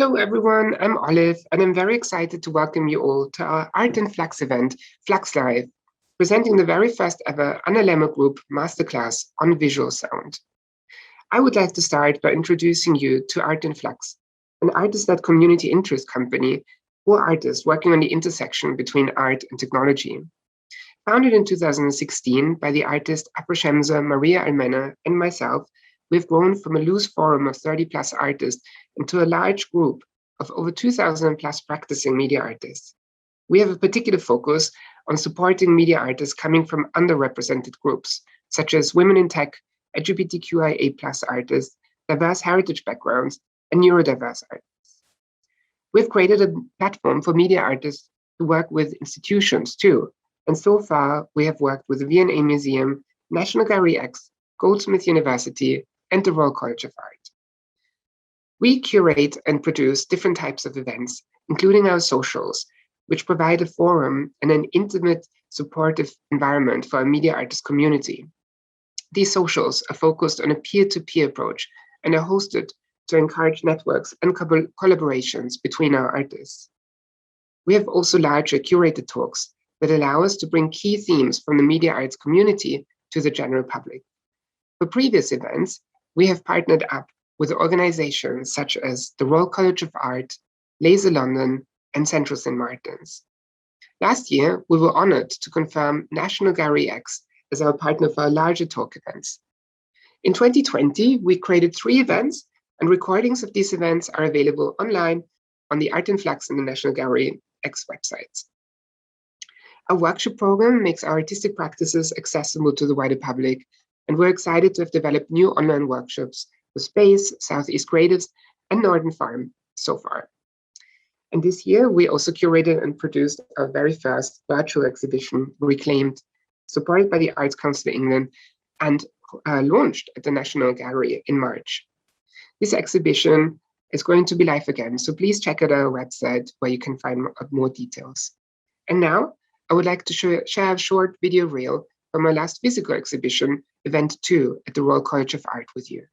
Hello, everyone. I'm Olive, and I'm very excited to welcome you all to our Art and Flux event, Flux Live, presenting the very first ever Analema Group Masterclass on visual sound. I would like to start by introducing you to Art and Flux, an artist-led community interest company for artists working on the intersection between art and technology. Founded in 2016 by the artist Aproshamsa Maria Almena and myself, we've grown from a loose forum of 30 plus artists into a large group of over 2,000 plus practicing media artists. We have a particular focus on supporting media artists coming from underrepresented groups, such as women in tech, LGBTQIA plus artists, diverse heritage backgrounds, and neurodiverse artists. We've created a platform for media artists to work with institutions too, and so far we have worked with the V&A Museum, National Gallery X, Goldsmith University, and the Royal College of Art. We curate and produce different types of events, including our socials, which provide a forum and an intimate, supportive environment for our media artist community. These socials are focused on a peer-to-peer approach and are hosted to encourage networks and collaborations between our artists. We have also larger curated talks that allow us to bring key themes from the media arts community to the general public. For previous events, we have partnered up with organizations such as the Royal College of Art, Laser London, and Central St. Martin's. Last year, we were honored to confirm National Gallery X as our partner for our larger talk events. In 2020, we created 3 events, and recordings of these events are available online on the Art and Flux and the National Gallery X websites. Our workshop program makes our artistic practices accessible to the wider public, and we're excited to have developed new online workshops with Space, Southeast Creatives, and Northern Farm so far. And this year, we also curated and produced our very first virtual exhibition, Reclaimed, supported by the Arts Council of England and launched at the National Gallery in March. This exhibition is going to be live again, so please check out our website where you can find more details. And now, I would like to share a short video reel from our last physical exhibition, Event 2 at the Royal College of Art with you.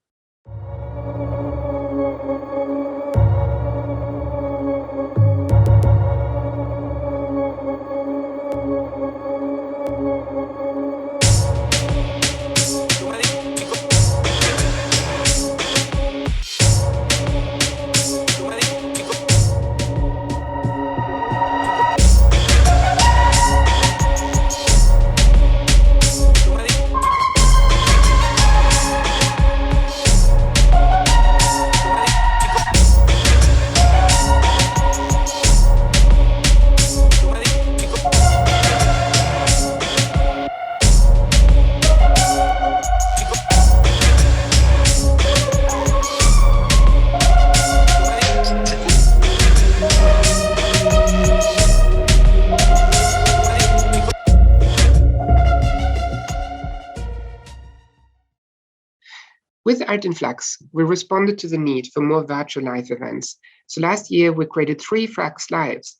With Art and Flux, we responded to the need for more virtual live events. So last year, we created 3 Flux Lives,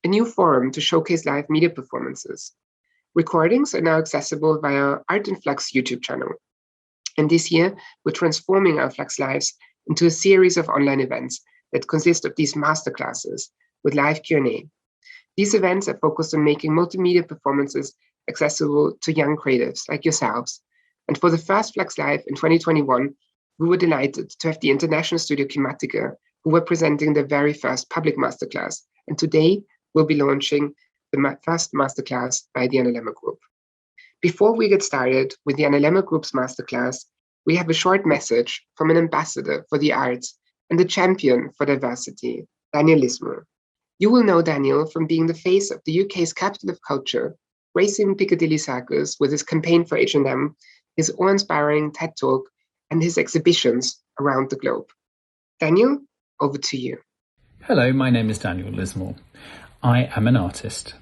a new forum to showcase live media performances. Recordings are now accessible via our Art and Flux YouTube channel. And this year, we're transforming our Flux Lives into a series of online events that consist of these masterclasses with live Q&A. These events are focused on making multimedia performances accessible to young creatives like yourselves. And for the first Flux Live in 2021, we were delighted to have the international studio Kimatica, who were presenting their very first public masterclass. And today, we'll be launching the first masterclass by the Analema Group. Before we get started with the Analema Group's masterclass, we have a short message from an ambassador for the arts and a champion for diversity, Daniel Lismer. You will know Daniel from being the face of the UK's capital of culture, gracing Piccadilly Circus with his campaign for H&M, his awe-inspiring TED Talk, and his exhibitions around the globe. Daniel, over to you. Hello, my name is Daniel Lismore. I am an artist.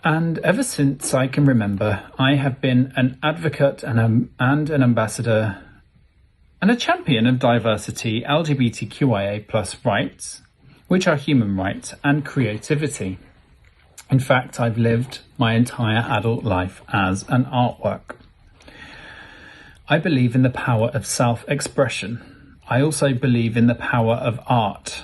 And ever since I can remember, I have been an advocate and an ambassador and a champion of diversity, LGBTQIA+ rights, which are human rights, and creativity. In fact, I've lived my entire adult life as an artwork. I believe in the power of self-expression. I also believe in the power of art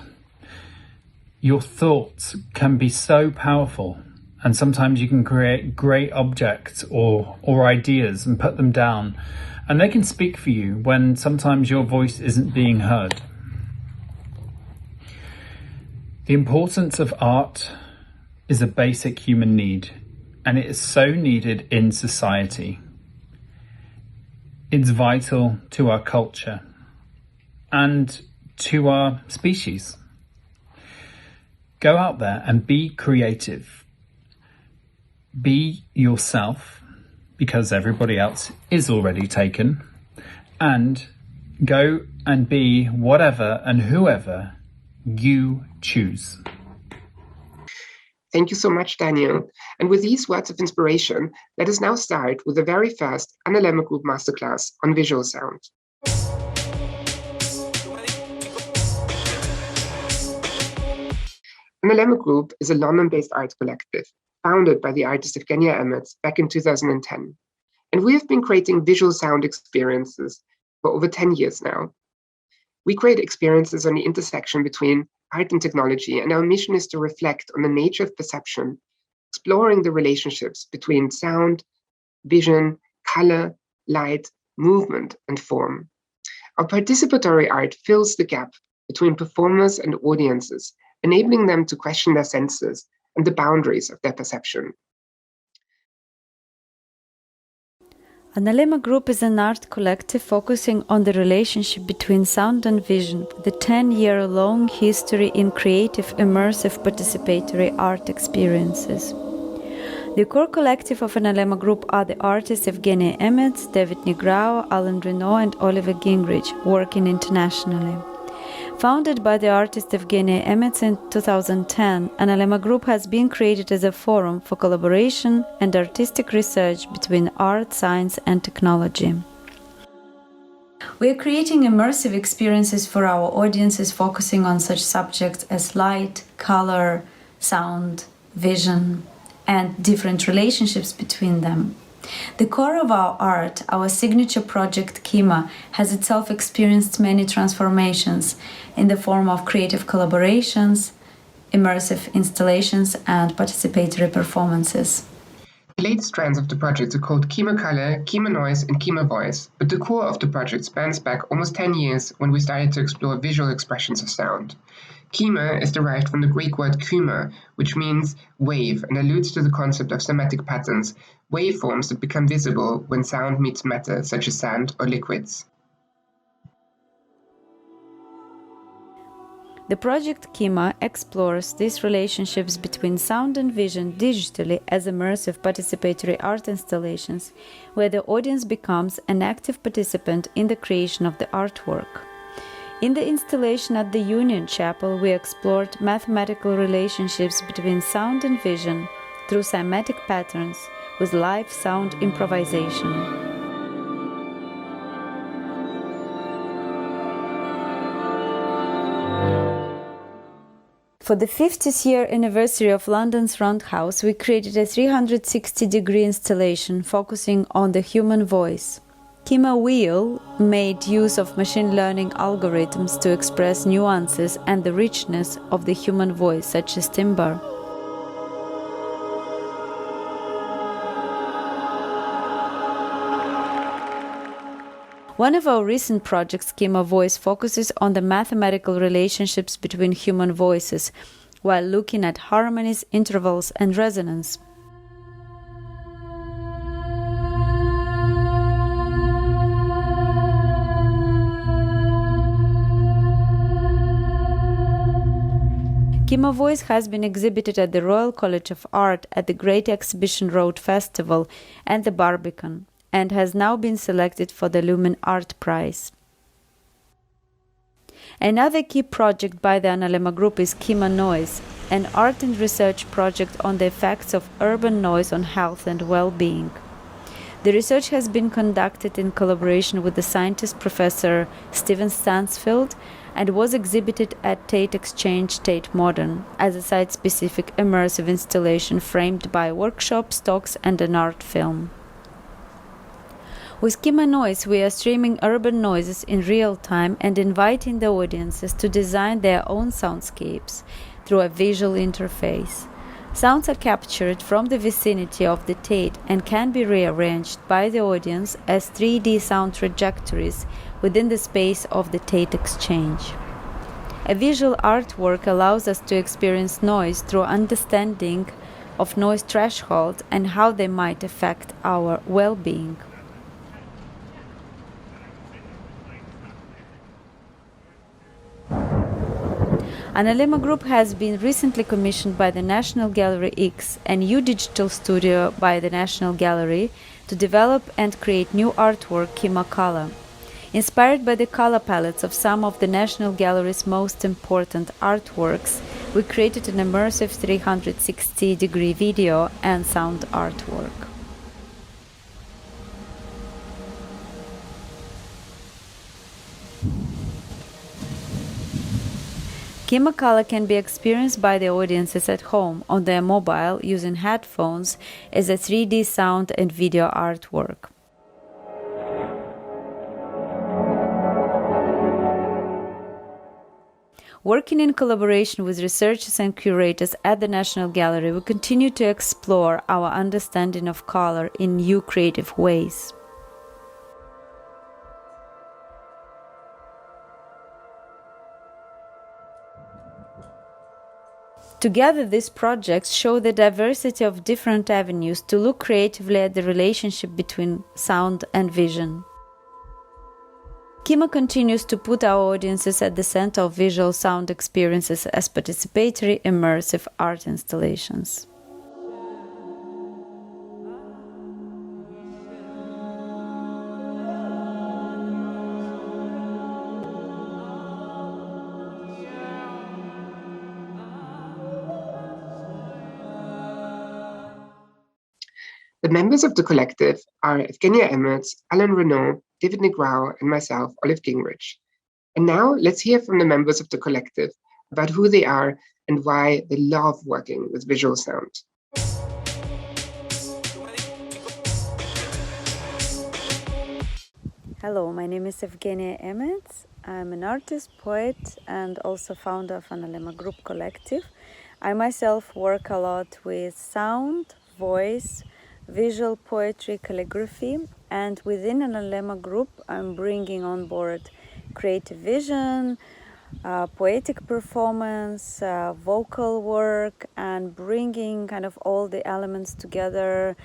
your thoughts can be so powerful, and sometimes you can create great objects or ideas and put them down, and they can speak for you when sometimes your voice isn't being heard. The importance of art is a basic human need, and it is so needed in society. It's vital to our culture and to our species. Go out there and be creative. Be yourself, because everybody else is already taken, and go and be whatever and whoever you choose. Thank you so much, Daniel. And with these words of inspiration, let us now start with the very first Analema Group Masterclass on visual sound. Analema Group is a London-based art collective, founded by the artist Evgenia Emets back in 2010. And we have been creating visual sound experiences for over 10 years now. We create experiences on the intersection between art and technology, and our mission is to reflect on the nature of perception, exploring the relationships between sound, vision, color, light, movement, and form. Our participatory art fills the gap between performers and audiences, enabling them to question their senses and the boundaries of their perception. Analema Group is an art collective focusing on the relationship between sound and vision, with a 10-year-long history in creative, immersive, participatory art experiences. The core collective of Analema Group are the artists Evgenia Emets, David Negrao, Alain Renaud, and Oliver Gingrich, working internationally. Founded by the artist Evgenia Emets in 2010, Analema Group has been created as a forum for collaboration and artistic research between art, science, and technology. We are creating immersive experiences for our audiences, focusing on such subjects as light, color, sound, vision, and different relationships between them. The core of our art, our signature project Kima, has itself experienced many transformations in the form of creative collaborations, immersive installations, and participatory performances. The latest strands of the project are called Kima Color, Kima Noise, and Kima Voice, but the core of the project spans back almost 10 years when we started to explore visual expressions of sound. Kima is derived from the Greek word kuma, which means wave and alludes to the concept of somatic patterns, waveforms that become visible when sound meets matter, such as sand or liquids. The project Kima explores these relationships between sound and vision digitally as immersive participatory art installations, where the audience becomes an active participant in the creation of the artwork. In the installation at the Union Chapel, we explored mathematical relationships between sound and vision through cymatic patterns with live sound improvisation. For the 50th year anniversary of London's Roundhouse, we created a 360-degree installation focusing on the human voice. Kima Wheel made use of machine learning algorithms to express nuances and the richness of the human voice, such as timbre. One of our recent projects, Kima Voice, focuses on the mathematical relationships between human voices, while looking at harmonies, intervals, and resonance. Kima Voice has been exhibited at the Royal College of Art, at the Great Exhibition Road Festival and the Barbican, and has now been selected for the Lumen Art Prize. Another key project by the Analema Group is Kima Noise, an art and research project on the effects of urban noise on health and well-being. The research has been conducted in collaboration with the scientist Professor Stephen Stansfield and was exhibited at Tate Exchange Tate Modern as a site-specific immersive installation framed by workshops, talks, and an art film. With Kima Noise, we are streaming urban noises in real time and inviting the audiences to design their own soundscapes. through a visual interface. Sounds are captured from the vicinity of the Tate and can be rearranged by the audience as 3D sound trajectories within the space of the Tate exchange. A visual artwork allows us to experience noise through understanding of noise thresholds and how they might affect our well-being. Analema Group has been recently commissioned by the National Gallery X, a new digital studio by the National Gallery, to develop and create new artwork Kimakala. Inspired by the color palettes of some of the National Gallery's most important artworks, we created an immersive 360-degree video and sound artwork. Kimakala can be experienced by the audiences at home on their mobile using headphones as a 3D sound and video artwork. Working in collaboration with researchers and curators at the National Gallery, we continue to explore our understanding of color in new creative ways. Together, these projects show the diversity of different avenues to look creatively at the relationship between sound and vision. Kima continues to put our audiences at the center of visual sound experiences as participatory, immersive art installations. The members of the collective are Evgenia Emets, Alain Renaud, David Negrao, and myself, Olive Gingrich. And now let's hear from the members of the collective about who they are and why they love working with visual sound. Hello, my name is Evgenia Emets. I'm an artist, poet, and also founder of Analema Group collective. I myself work a lot with sound, voice, visual poetry, calligraphy, and within Analema Group I'm bringing on board creative vision, poetic performance, vocal work, and bringing kind of all the elements together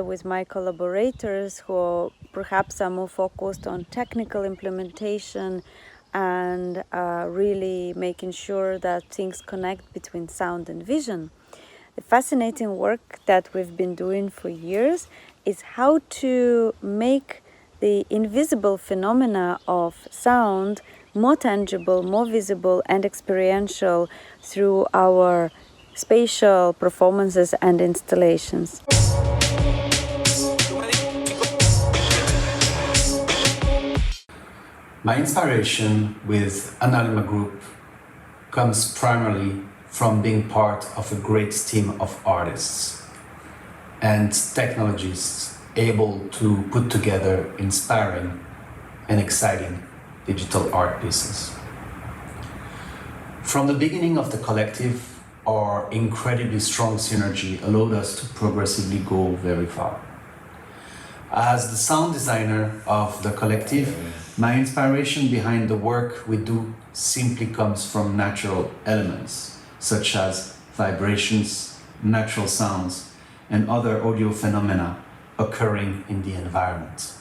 with my collaborators who perhaps are more focused on technical implementation and really making sure that things connect between sound and vision. The fascinating work that we've been doing for years is how to make the invisible phenomena of sound more tangible, more visible, and experiential through our spatial performances and installations. My inspiration with Analema Group comes primarily from being part of a great team of artists and technologists able to put together inspiring and exciting digital art pieces. From the beginning of the collective, our incredibly strong synergy allowed us to progressively go very far. As the sound designer of the collective, my inspiration behind the work we do simply comes from natural elements, such as vibrations, natural sounds, and other audio phenomena occurring in the environment.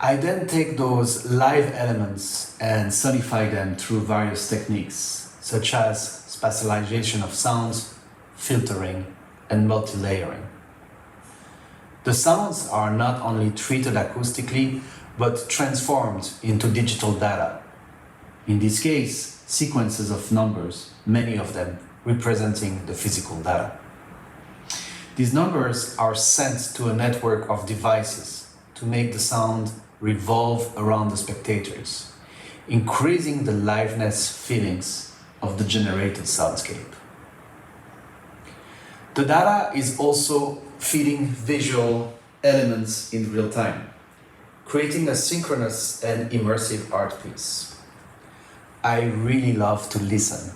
I then take those live elements and sonify them through various techniques, such as spatialization of sounds, filtering, and multi-layering. The sounds are not only treated acoustically, but transformed into digital data. In this case, sequences of numbers, many of them representing the physical data. These numbers are sent to a network of devices to make the sound revolve around the spectators, increasing the liveness feelings of the generated soundscape. The data is also feeding visual elements in real time, creating a synchronous and immersive art piece. I really love to listen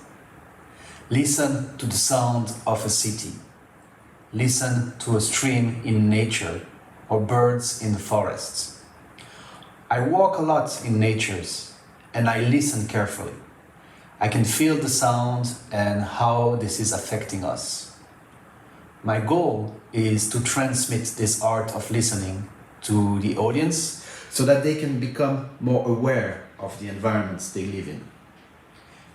Listen to the sound of a city. Listen to a stream in nature or birds in the forests. I walk a lot in natures and I listen carefully. I can feel the sound and how this is affecting us. My goal is to transmit this art of listening to the audience so that they can become more aware of the environments they live in.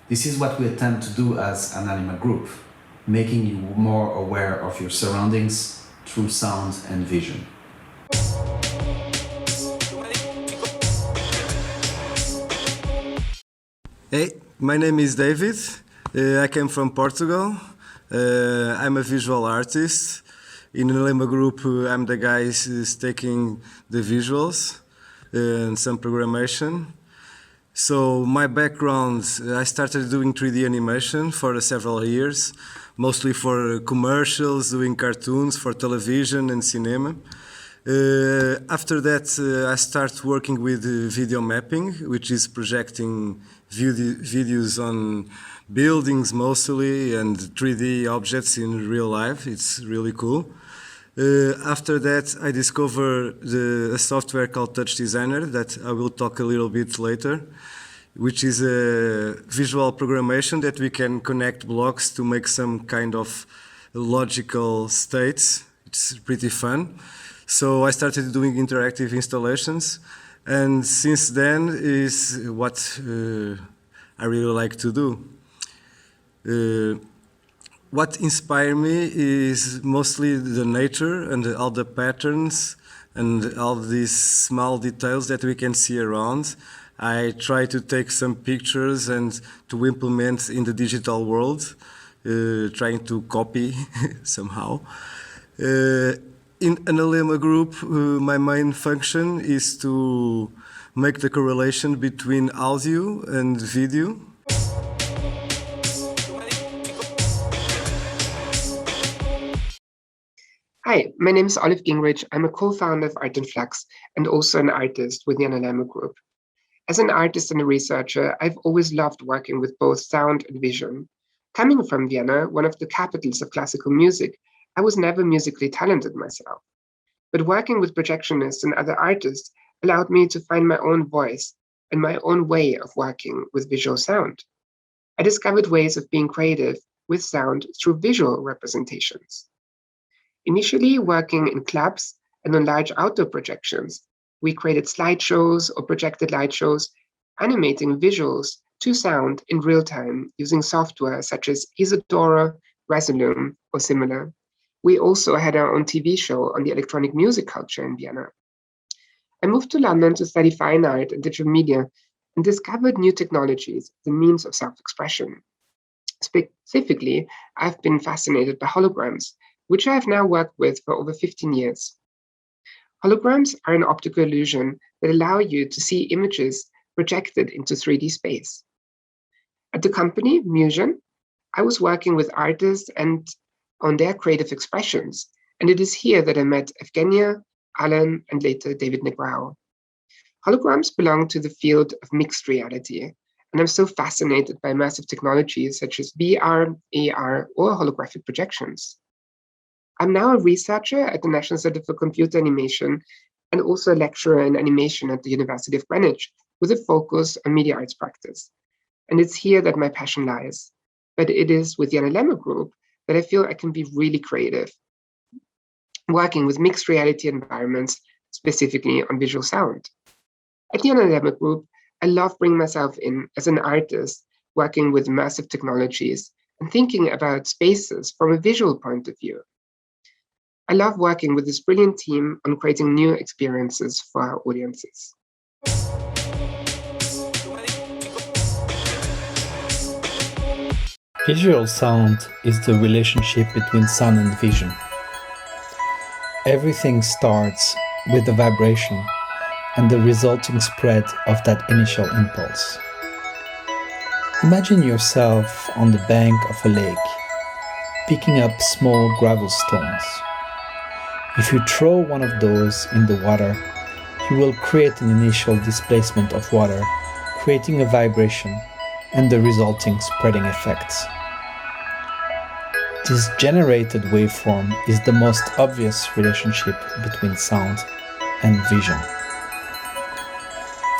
This is what we attempt to do as Analema Group, making you more aware of your surroundings through sound and vision. Hey, my name is David. I came from Portugal. I'm a visual artist. In Analema Group, I'm the guy who's taking the visuals and some programmation. So my background, I started doing 3D animation for several years, mostly for commercials, doing cartoons for television and cinema. After that, I started working with video mapping, which is projecting videos on buildings mostly and 3D objects in real life. It's really cool. After that, I discovered a software called Touch Designer that I will talk a little bit later, which is a visual programmation that we can connect blocks to make some kind of logical states. It's pretty fun. So I started doing interactive installations, and since then is what I really like to do. What inspired me is mostly the nature and all the patterns and all these small details that we can see around. I try to take some pictures and to implement in the digital world, trying to copy somehow. In Analema Group, my main function is to make the correlation between audio and video. Hi, my name is Gingrich. I'm a co-founder of Art and Flux and also an artist with the Analema Group. As an artist and a researcher, I've always loved working with both sound and vision. Coming from Vienna, one of the capitals of classical music, I was never musically talented myself. But working with projectionists and other artists allowed me to find my own voice and my own way of working with visual sound. I discovered ways of being creative with sound through visual representations. Initially working in clubs and on large outdoor projections, we created slideshows or projected light shows, animating visuals to sound in real time using software such as Isadora, Resolume, or similar. We also had our own TV show on the electronic music culture in Vienna. I moved to London to study fine art and digital media and discovered new technologies, the means of self-expression. Specifically, I've been fascinated by holograms, which I have now worked with for over 15 years. Holograms are an optical illusion that allow you to see images projected into 3D space. At the company, Musion, I was working with artists and on their creative expressions, and it is here that I met Evgenia, Alain, and later David Negrao. Holograms belong to the field of mixed reality, and I'm so fascinated by immersive technologies such as VR, AR, or holographic projections. I'm now a researcher at the National Center for Computer Animation and also a lecturer in animation at the University of Greenwich with a focus on media arts practice. And it's here that my passion lies. But it is with the Analema Group that I feel I can be really creative, working with mixed reality environments, specifically on visual sound. At the Analema Group, I love bringing myself in as an artist, working with immersive technologies and thinking about spaces from a visual point of view. I love working with this brilliant team on creating new experiences for our audiences. Visual sound is the relationship between sound and vision. Everything starts with the vibration and the resulting spread of that initial impulse. Imagine yourself on the bank of a lake, picking up small gravel stones. If you throw one of those in the water, you will create an initial displacement of water, creating a vibration and the resulting spreading effects. This generated waveform is the most obvious relationship between sound and vision.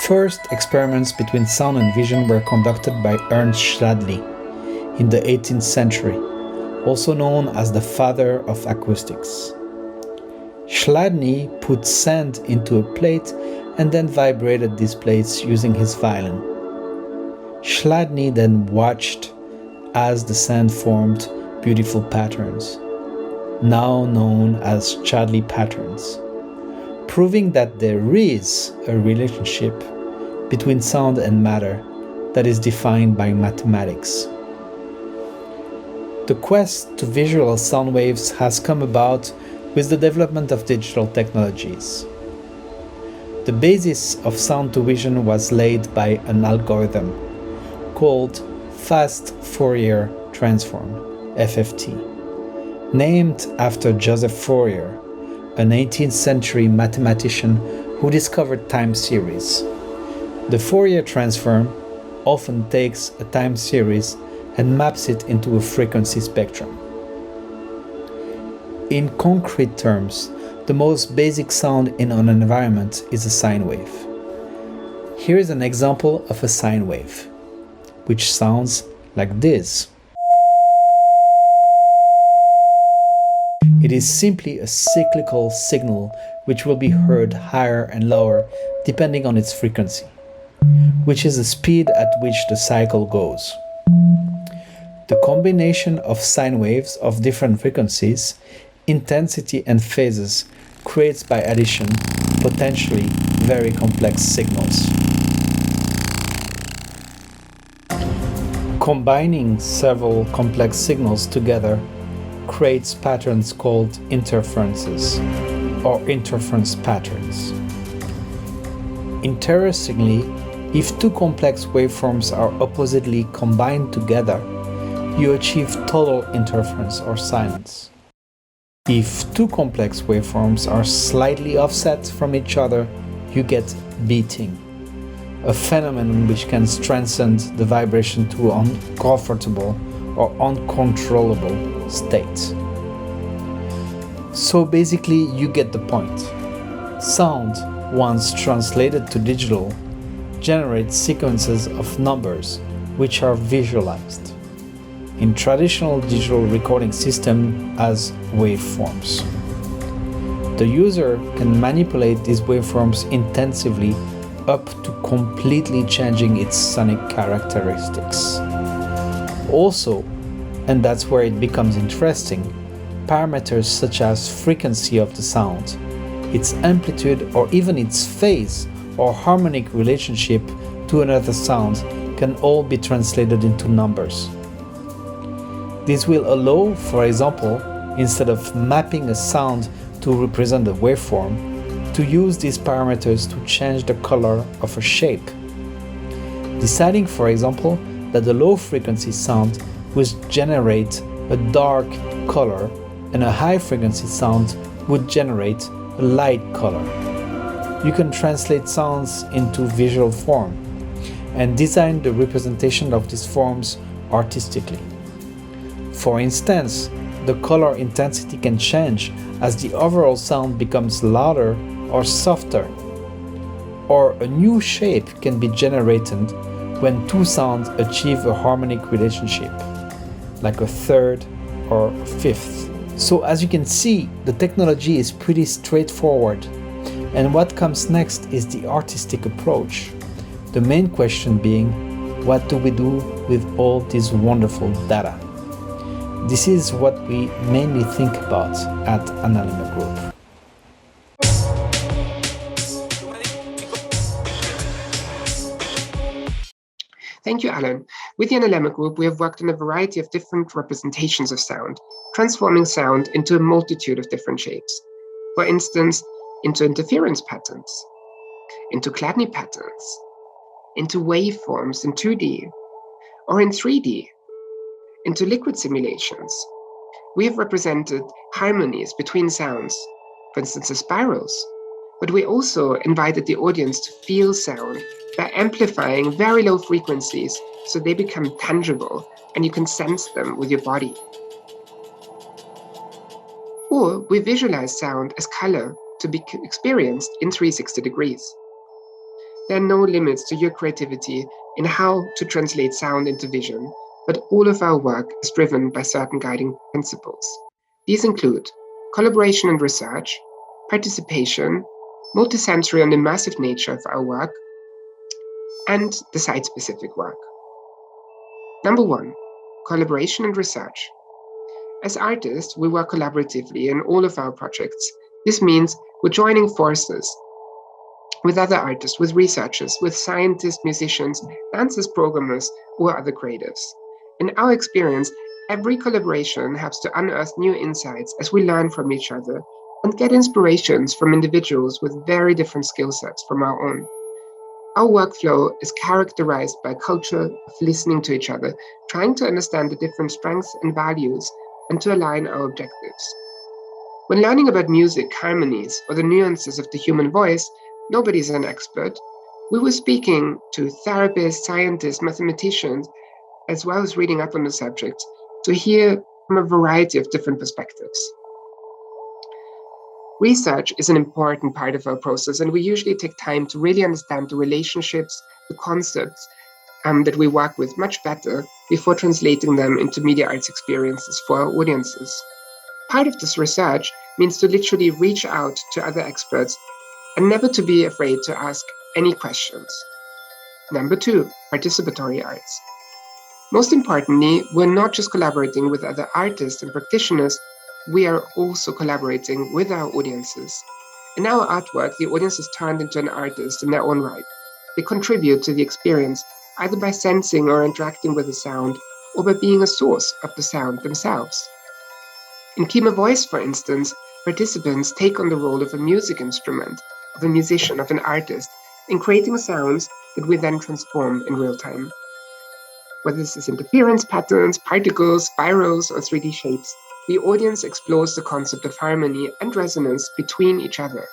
First experiments between sound and vision were conducted by Ernst Schladli in the 18th century, also known as the father of acoustics. Schladni put sand into a plate and then vibrated these plates using his violin. Schladni then watched as the sand formed beautiful patterns, now known as Chadley patterns, proving that there is a relationship between sound and matter that is defined by mathematics. The quest to visual sound waves has come about with the development of digital technologies. The basis of sound to vision was laid by an algorithm called fast Fourier transform, FFT, named after Joseph Fourier, an 18th century mathematician who discovered time series. The Fourier transform often takes a time series and maps it into a frequency spectrum. In concrete terms, the most basic sound in an environment is a sine wave. Here is an example of a sine wave, which sounds like this. It is simply a cyclical signal which will be heard higher and lower depending on its frequency, which is the speed at which the cycle goes. The combination of sine waves of different frequencies, intensity and phases creates by addition potentially very complex signals. Combining several complex signals together creates patterns called interferences or interference patterns. Interestingly, if two complex waveforms are oppositely combined together, you achieve total interference or silence. If two complex waveforms are slightly offset from each other, you get beating, a phenomenon which can transcend the vibration to uncomfortable or uncontrollable states. So basically, you get the point. Sound, once translated to digital, generates sequences of numbers which are visualized in traditional digital recording system as waveforms. The user can manipulate these waveforms intensively up to completely changing its sonic characteristics. Also, and that's where it becomes interesting, parameters such as frequency of the sound, its amplitude or even its phase or harmonic relationship to another sound can all be translated into numbers. This will allow, for example, instead of mapping a sound to represent a waveform, to use these parameters to change the color of a shape. Deciding, for example, that the low frequency sound would generate a dark color and a high frequency sound would generate a light color. You can translate sounds into visual form and design the representation of these forms artistically. For instance, the color intensity can change as the overall sound becomes louder or softer, or a new shape can be generated when two sounds achieve a harmonic relationship, like a third or a fifth. So as you can see, the technology is pretty straightforward, and what comes next is the artistic approach. The main question being, what do we do with all this wonderful data? This is what we mainly think about at Analema Group. Thank you, Alain. With the Analema Group, we have worked on a variety of different representations of sound, transforming sound into a multitude of different shapes. For instance, into interference patterns, into Chladni patterns, into waveforms in 2D, or in 3D, into liquid simulations. We have represented harmonies between sounds, for instance, the spirals, but we also invited the audience to feel sound by amplifying very low frequencies so they become tangible and you can sense them with your body. Or we visualize sound as color to be experienced in 360 degrees. There are no limits to your creativity in how to translate sound into vision, but all of our work is driven by certain guiding principles. These include collaboration and research, participation, multisensory and immersive nature of our work, and the site-specific work. Number 1, collaboration and research. As artists, we work collaboratively in all of our projects. This means we're joining forces with other artists, with researchers, with scientists, musicians, dancers, programmers, or other creatives. In our experience, every collaboration helps to unearth new insights as we learn from each other and get inspirations from individuals with very different skill sets from our own. Our workflow is characterized by a culture of listening to each other, trying to understand the different strengths and values, and to align our objectives. When learning about music, harmonies, or the nuances of the human voice, nobody is an expert. We were speaking to therapists, scientists, mathematicians, as well as reading up on the subject to hear from a variety of different perspectives. Research is an important part of our process, and we usually take time to really understand the relationships, the concepts that we work with much better before translating them into media arts experiences for our audiences. Part of this research means to literally reach out to other experts and never to be afraid to ask any questions. Number 2, participatory arts. Most importantly, we're not just collaborating with other artists and practitioners, we are also collaborating with our audiences. In our artwork, the audience is turned into an artist in their own right. They contribute to the experience either by sensing or interacting with the sound, or by being a source of the sound themselves. In Kima Voice, for instance, participants take on the role of a music instrument, of a musician, of an artist, in creating sounds that we then transform in real time. Whether this is interference patterns, particles, spirals, or 3D shapes, the audience explores the concept of harmony and resonance between each other.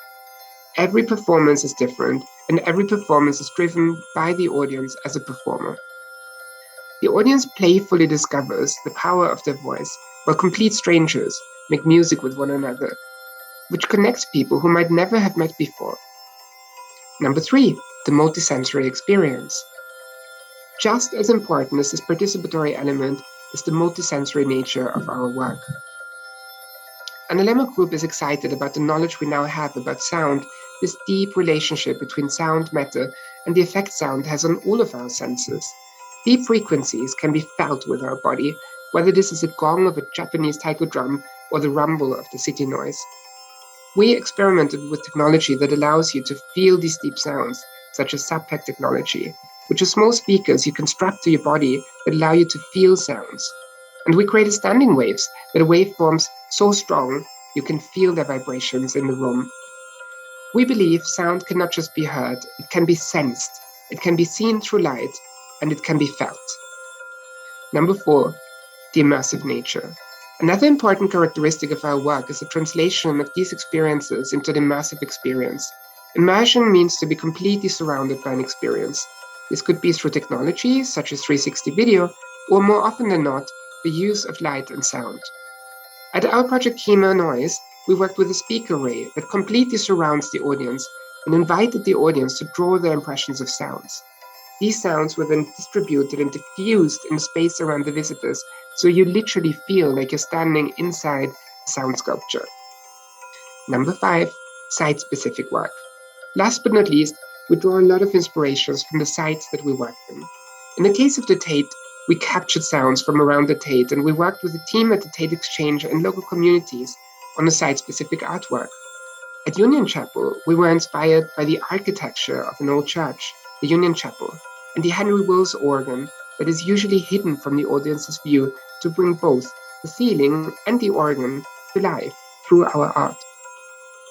Every performance is different, and every performance is driven by the audience as a performer. The audience playfully discovers the power of their voice, while complete strangers make music with one another, which connects people who might never have met before. Number 3, the multisensory experience. Just as important as this participatory element is the multisensory nature of our work. Analema Group is excited about the knowledge we now have about sound, this deep relationship between sound, matter, and the effect sound has on all of our senses. Deep frequencies can be felt with our body, whether this is a gong of a Japanese taiko drum or the rumble of the city noise. We experimented with technology that allows you to feel these deep sounds, such as subpack technology, which are small speakers you can strap to your body that allow you to feel sounds. And we created standing waves that are waveforms so strong you can feel their vibrations in the room. We believe sound cannot just be heard, it can be sensed, it can be seen through light, and it can be felt. Number 4, the immersive nature. Another important characteristic of our work is the translation of these experiences into the immersive experience. Immersion means to be completely surrounded by an experience. This could be through technology, such as 360 video, or more often than not, the use of light and sound. At our project Kima Noise, we worked with a speaker array that completely surrounds the audience and invited the audience to draw their impressions of sounds. These sounds were then distributed and diffused in the space around the visitors, so you literally feel like you're standing inside a sound sculpture. Number 5, site-specific work. Last but not least, we draw a lot of inspirations from the sites that we worked in. In the case of the Tate, we captured sounds from around the Tate, and we worked with a team at the Tate Exchange and local communities on the site-specific artwork. At Union Chapel, we were inspired by the architecture of an old church, the Union Chapel, and the Henry Wills organ that is usually hidden from the audience's view to bring both the ceiling and the organ to life through our art.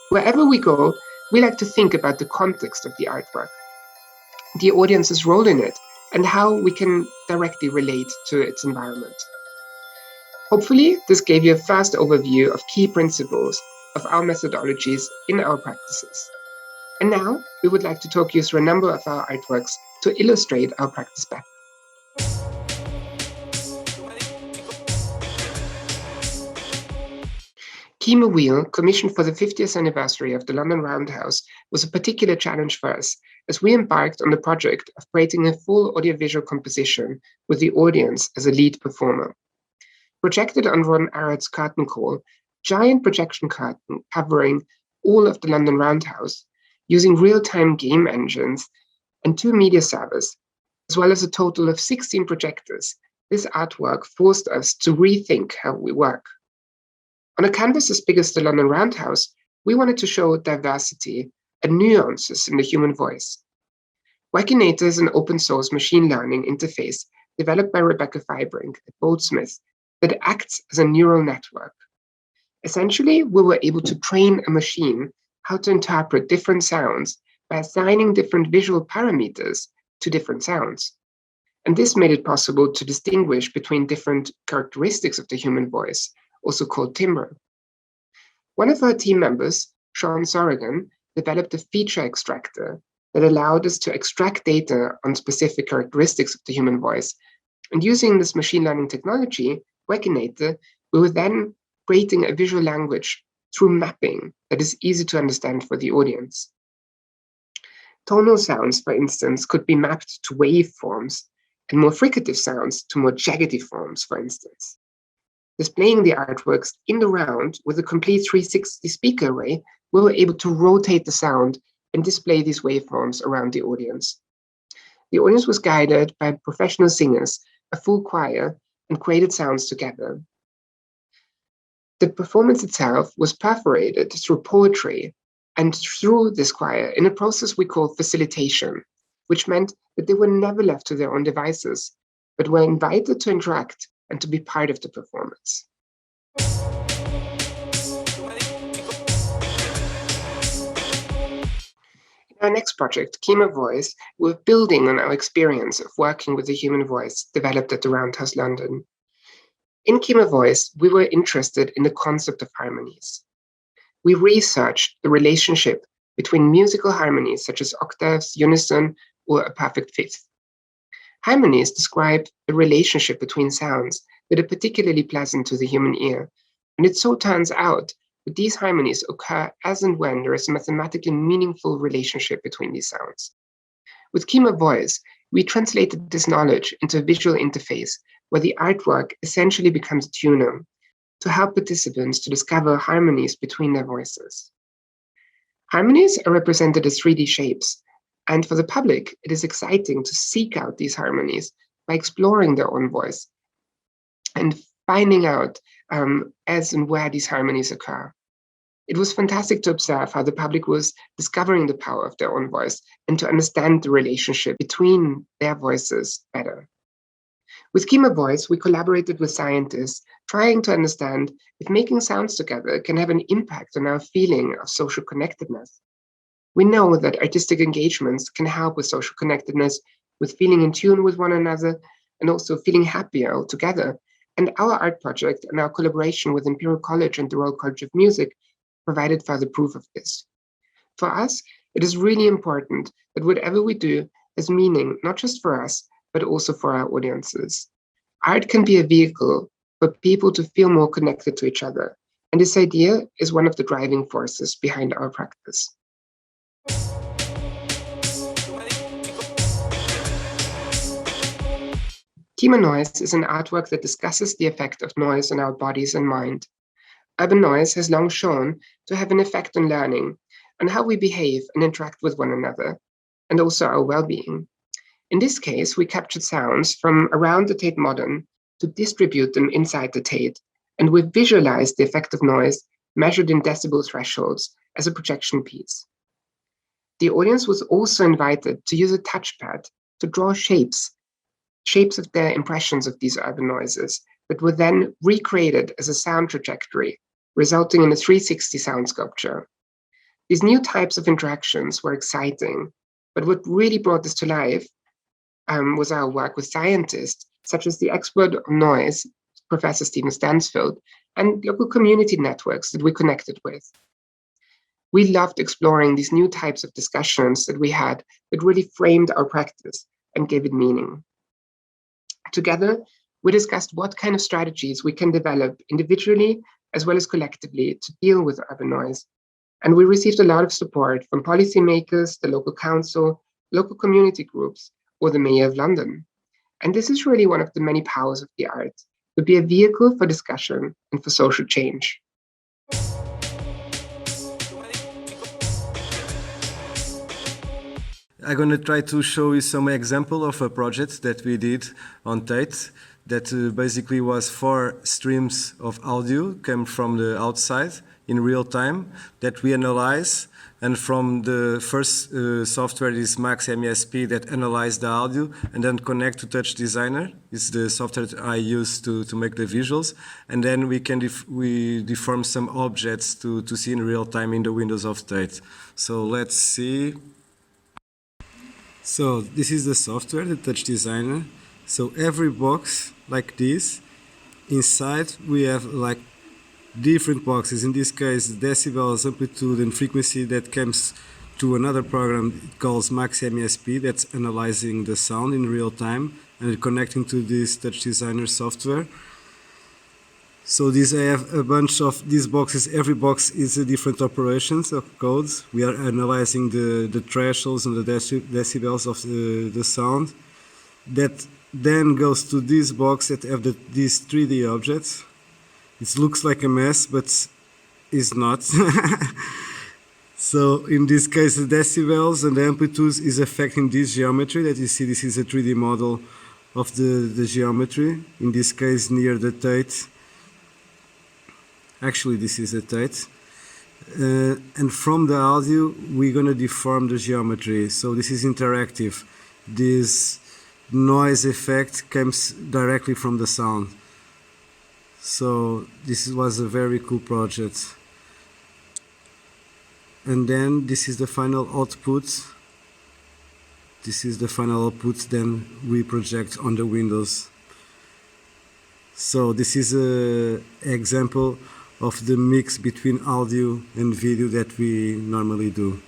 Wherever we go, we like to think about the context of the artwork, the audience's role in it, and how we can directly relate to its environment. Hopefully, this gave you a fast overview of key principles of our methodologies in our practices. And now, we would like to talk you through a number of our artworks to illustrate our practice back. Kima Wheel, commissioned for the 50th anniversary of the London Roundhouse, was a particular challenge for us as we embarked on the project of creating a full audiovisual composition with the audience as a lead performer. Projected on Ron Arrad's curtain call, giant projection curtain covering all of the London Roundhouse, using real-time game engines and 2 media servers, as well as a total of 16 projectors, this artwork forced us to rethink how we work. On a canvas as big as the London Roundhouse, we wanted to show diversity and nuances in the human voice. Wakinator is an open-source machine learning interface developed by Rebecca Feibrink at Goldsmith that acts as a neural network. Essentially, we were able to train a machine how to interpret different sounds by assigning different visual parameters to different sounds. And this made it possible to distinguish between different characteristics of the human voice, also called timbre. One of our team members, Sean Sorrigan, developed a feature extractor that allowed us to extract data on specific characteristics of the human voice. And using this machine learning technology, Wakinator, we were then creating a visual language through mapping that is easy to understand for the audience. Tonal sounds, for instance, could be mapped to waveforms, and more fricative sounds to more jaggedy forms, for instance. Displaying the artworks in the round with a complete 360 speaker array, we were able to rotate the sound and display these waveforms around the audience. The audience was guided by professional singers, a full choir, and created sounds together. The performance itself was perforated through poetry and through this choir in a process we call facilitation, which meant that they were never left to their own devices, but were invited to interact and to be part of the performance. In our next project, Kima Voice, we're building on our experience of working with the human voice developed at the Roundhouse London. In Kima Voice, we were interested in the concept of harmonies. We researched the relationship between musical harmonies such as octaves, unison, or a perfect fifth. Harmonies describe the relationship between sounds that are particularly pleasant to the human ear, and it so turns out that these harmonies occur as and when there is a mathematically meaningful relationship between these sounds. With Kima Voice, we translated this knowledge into a visual interface where the artwork essentially becomes a tuner to help participants to discover harmonies between their voices. Harmonies are represented as 3D shapes, and for the public, it is exciting to seek out these harmonies by exploring their own voice and finding out as and where these harmonies occur. It was fantastic to observe how the public was discovering the power of their own voice and to understand the relationship between their voices better. With Kima Voice, we collaborated with scientists trying to understand if making sounds together can have an impact on our feeling of social connectedness. We know that artistic engagements can help with social connectedness, with feeling in tune with one another, and also feeling happier together. And our art project and our collaboration with Imperial College and the Royal College of Music provided further proof of this. For us, it is really important that whatever we do has meaning, not just for us, but also for our audiences. Art can be a vehicle for people to feel more connected to each other, and this idea is one of the driving forces behind our practice. Kima Noise is an artwork that discusses the effect of noise on our bodies and mind. Urban noise has long shown to have an effect on learning, on how we behave and interact with one another, and also our well-being. In this case, we captured sounds from around the Tate Modern to distribute them inside the Tate, and we visualized the effect of noise measured in decibel thresholds as a projection piece. The audience was also invited to use a touchpad to draw shapes of their impressions of these urban noises that were then recreated as a sound trajectory, resulting in a 360 sound sculpture. These new types of interactions were exciting, but what really brought this to life was our work with scientists, such as the expert on noise, Professor Stephen Stansfield, and local community networks that we connected with. We loved exploring these new types of discussions that we had that really framed our practice and gave it meaning. Together, we discussed what kind of strategies we can develop individually as well as collectively to deal with urban noise. And we received a lot of support from policymakers, the local council, local community groups, or the Mayor of London. And this is really one of the many powers of the arts, to be a vehicle for discussion and for social change. I'm going to try to show you some example of a project that we did on Tate that basically was 4 streams of audio came from the outside in real time that we analyze. And from the first software is Max MESP that analyzed the audio and then connect to Touch Designer. It's the software that I use to make the visuals. And then we can we deform some objects to see in real time in the windows of Tate. So let's see. So this is the software, the Touch Designer. So every box like this, inside we have like different boxes. In this case, decibels, amplitude, and frequency that comes to another program it calls Max MESP that's analyzing the sound in real time and connecting to this Touch Designer software. So I have a bunch of these boxes. Every box is a different operations of codes. We are analyzing the thresholds and the decibels of the sound. That then goes to this box that have these 3D objects. It looks like a mess, but it's not. So in this case, the decibels and the amplitudes is affecting this geometry that you see. This is a 3D model of the geometry. In this case, near the Tate. Actually, this is a Tate. And from the audio, we're going to deform the geometry. So this is interactive. This noise effect comes directly from the sound. So this was a very cool project. And then this is the final output. This is the final output, then we project on the windows. So this is an example of the mix between audio and video that we normally do.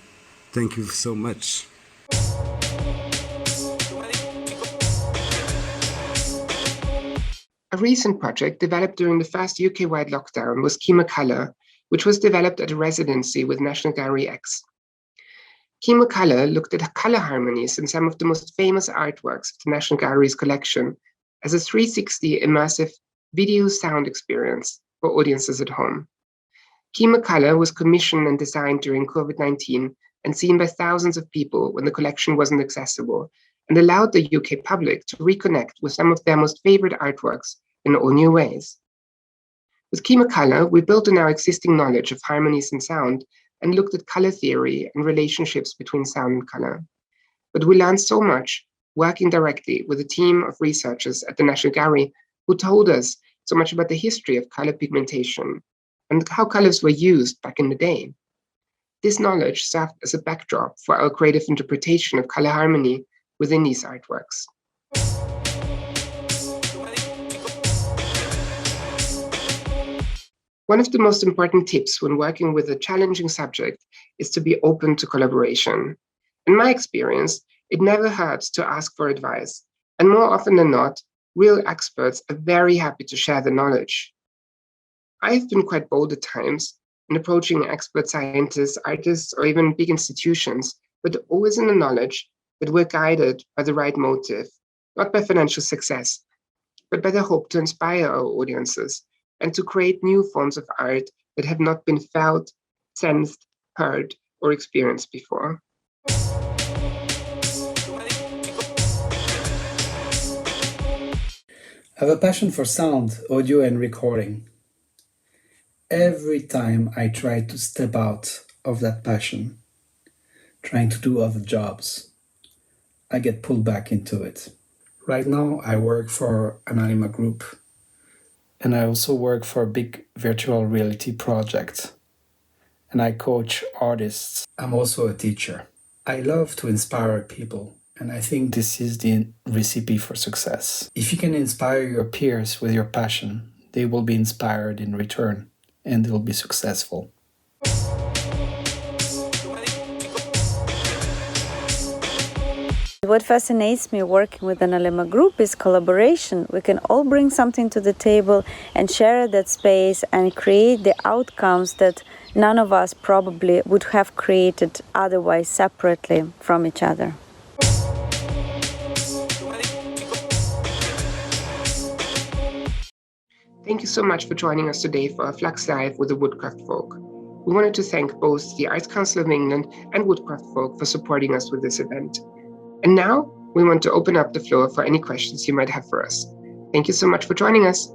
Thank you so much. A recent project developed during the first UK-wide lockdown was Kima Color, which was developed at a residency with National Gallery X. Kima Color looked at color harmonies in some of the most famous artworks of the National Gallery's collection as a 360 immersive video sound experience for audiences at home. Kima Color was commissioned and designed during COVID-19 and seen by thousands of people when the collection wasn't accessible, and allowed the UK public to reconnect with some of their most favorite artworks in all new ways. With Kima Color, we built on our existing knowledge of harmonies and sound and looked at color theory and relationships between sound and color. But we learned so much working directly with a team of researchers at the National Gallery who told us so much about the history of color pigmentation and how colors were used back in the day. This knowledge served as a backdrop for our creative interpretation of color harmony within these artworks. One of the most important tips when working with a challenging subject is to be open to collaboration. In my experience, it never hurts to ask for advice, and more often than not, real experts are very happy to share the knowledge. I have been quite bold at times in approaching expert scientists, artists, or even big institutions, but always in the knowledge that we're guided by the right motive, not by financial success, but by the hope to inspire our audiences and to create new forms of art that have not been felt, sensed, heard, or experienced before. I have a passion for sound, audio, and recording. Every time I try to step out of that passion, trying to do other jobs, I get pulled back into it. Right now, I work for Analema Group, and I also work for a big virtual reality project, and I coach artists. I'm also a teacher. I love to inspire people, and I think this is the recipe for success. If you can inspire your peers with your passion, they will be inspired in return, and they'll be successful. What fascinates me working with Analema Group is collaboration. We can all bring something to the table and share that space and create the outcomes that none of us probably would have created otherwise separately from each other. Thank you so much for joining us today for our Flux Live with the Woodcraft folk. We wanted to thank both the Arts Council of England and Woodcraft folk for supporting us with this event. And now we want to open up the floor for any questions you might have for us. Thank you so much for joining us.